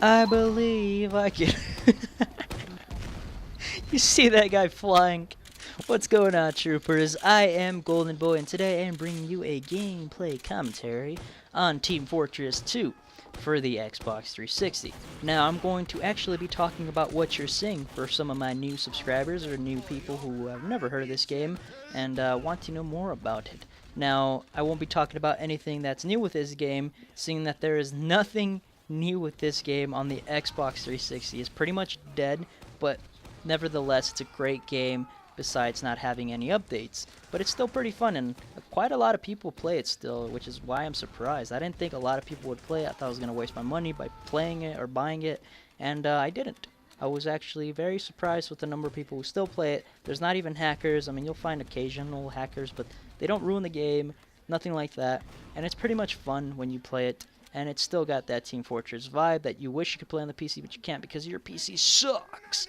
I believe I can. You see that guy flying? What's going on, troopers? I am Golden Boy, and today I am bringing you a gameplay commentary on Team Fortress 2 for the Xbox 360. Now, I'm going to actually be talking about what you're seeing for some of my new subscribers or new people who have never heard of this game and want to know more about it. Now, I won't be talking about anything that's new with this game, seeing that there is nothing new with this game on the Xbox 360. It's pretty much dead, but nevertheless, it's a great game besides not having any updates. But it's still pretty fun, and quite a lot of people play it still, which is why I'm surprised. I didn't think a lot of people would play it. I thought I was going to waste my money by playing it or buying it, and I didn't. I was actually very surprised with the number of people who still play it. There's not even hackers. I mean, you'll find occasional hackers, but they don't ruin the game, nothing like that. And it's pretty much fun when you play it. And it's still got that Team Fortress vibe that you wish you could play on the PC, but you can't because your PC sucks.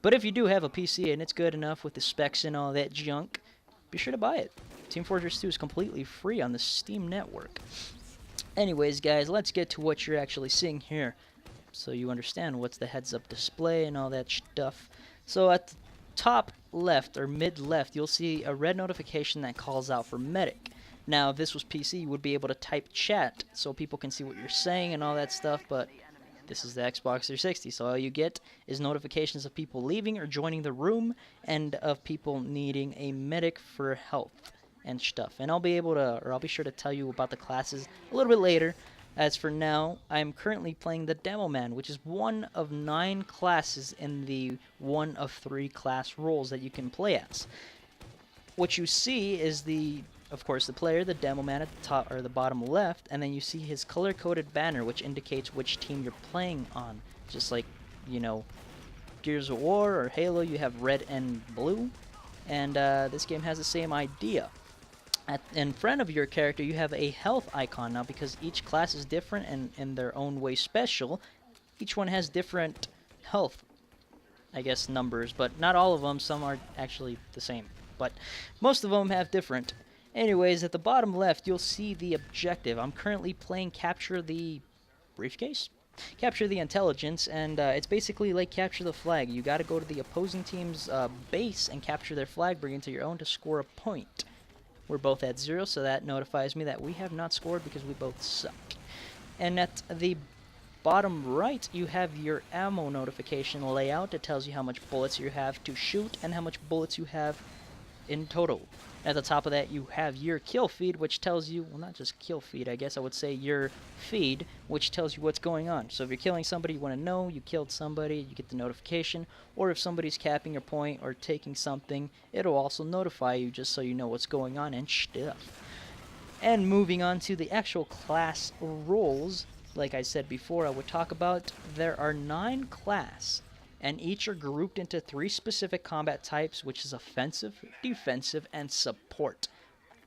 But if you do have a PC and it's good enough with the specs and all that junk, be sure to buy it. Team Fortress 2 is completely free on the Steam network. Anyways, guys, let's get to what you're actually seeing here, so you understand what's the heads-up display and all that stuff. So at the top left or mid-left, you'll see a red notification that calls out for medic. Now, if this was PC, you would be able to type chat so people can see what you're saying and all that stuff, but this is the Xbox 360, so all you get is notifications of people leaving or joining the room and of people needing a medic for health and stuff. And I'll be sure to tell you about the classes a little bit later. As for now, I'm currently playing the Demo Man, which is one of 9 classes in the one of 3 class roles that you can play as. What you see is of course, the player, the demo man at the top or the bottom left, and then you see his color-coded banner, which indicates which team you're playing on. Just like, you know, Gears of War or Halo, you have red and blue, and this game has the same idea. In front of your character, you have a health icon. Now, because each class is different and in their own way special, each one has different health, I guess, numbers, but not all of them. Some are actually the same, but most of them have different. Anyways, at the bottom left, you'll see the objective. I'm currently playing Capture the Briefcase? Capture the Intelligence, and it's basically like Capture the Flag. You gotta go to the opposing team's base and capture their flag, bring it to your own to score a point. We're both at 0, so that notifies me that we have not scored because we both suck. And at the bottom right, you have your ammo notification layout. It tells you how much bullets you have to shoot and how much bullets you have in total. At the top of that, you have your kill feed, which tells you, well, not just kill feed, I guess I would say your feed, which tells you what's going on. So if you're killing somebody, you want to know you killed somebody, you get the notification. Or if somebody's capping your point or taking something, it'll also notify you just so you know what's going on and stuff. And moving on to the actual class roles, like I said before, I would talk about, there are 9 class, and each are grouped into 3 specific combat types, which is offensive, defensive, and support.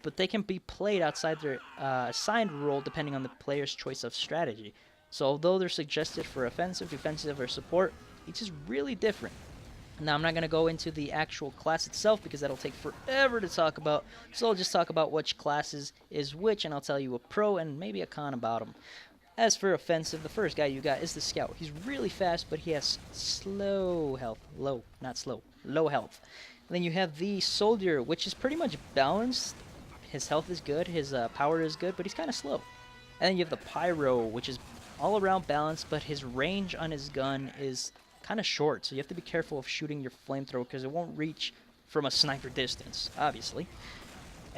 But they can be played outside their assigned role depending on the player's choice of strategy. So although they're suggested for offensive, defensive, or support, each is really different. Now, I'm not going to go into the actual class itself because that'll take forever to talk about, so I'll just talk about which classes is which, and I'll tell you a pro and maybe a con about them. As for offensive, the first guy you got is the Scout. He's really fast, but he has slow health. Low, not slow. Low health. And then you have the Soldier, which is pretty much balanced. His health is good, his power is good, but he's kind of slow. And then you have the Pyro, which is all around balanced, but his range on his gun is kind of short. So you have to be careful of shooting your flamethrower because it won't reach from a sniper distance, obviously.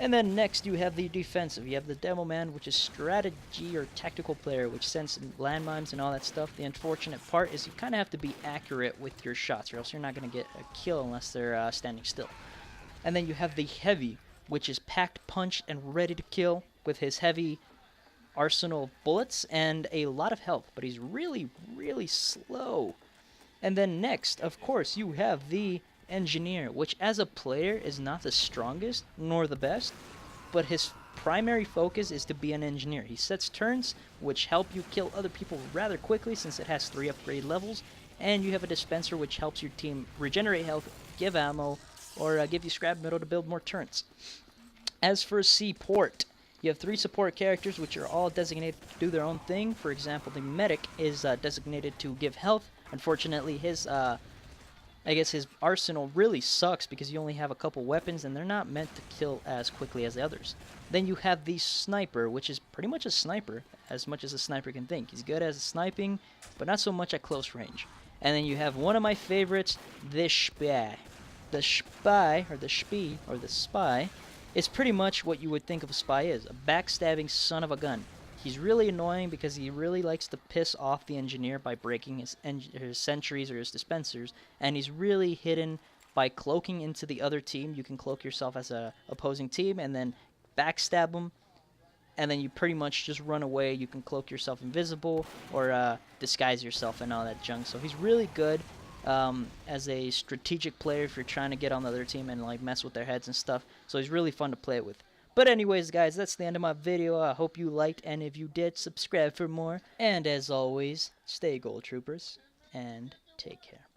And then next you have the defensive. You have the Demo Man, which is strategy or tactical player, which sends landmines and all that stuff. The unfortunate part is you kind of have to be accurate with your shots, or else you're not going to get a kill unless they're standing still. And then you have the Heavy, which is packed, punched, and ready to kill with his heavy arsenal of bullets and a lot of health. But he's really, really slow. And then next, of course, you have the Engineer, which as a player is not the strongest nor the best, but his primary focus is to be an engineer. He sets turns which help you kill other people rather quickly since it has 3 upgrade levels, and you have a dispenser which helps your team regenerate health, give ammo, or give you scrap metal to build more turrets. As for Seaport, You have 3 support characters, which are all designated to do their own thing. For example, the medic is designated to give health. Unfortunately, I guess his arsenal really sucks because you only have a couple weapons and they're not meant to kill as quickly as the others. Then you have the sniper, which is pretty much a sniper, as much as a sniper can think. He's good at sniping, but not so much at close range. And then you have one of my favorites, the spy. The spy, or the spy, or the spy, is pretty much what you would think of a spy is, a backstabbing son of a gun. He's really annoying because he really likes to piss off the engineer by breaking his sentries or his dispensers, and he's really hidden by cloaking into the other team. You can cloak yourself as a opposing team and then backstab them, and then you pretty much just run away. You can cloak yourself invisible or disguise yourself and all that junk. So he's really good as a strategic player if you're trying to get on the other team and like mess with their heads and stuff. So he's really fun to play with. But anyways, guys, that's the end of my video. I hope you liked, and if you did, subscribe for more. And as always, stay gold troopers, and take care.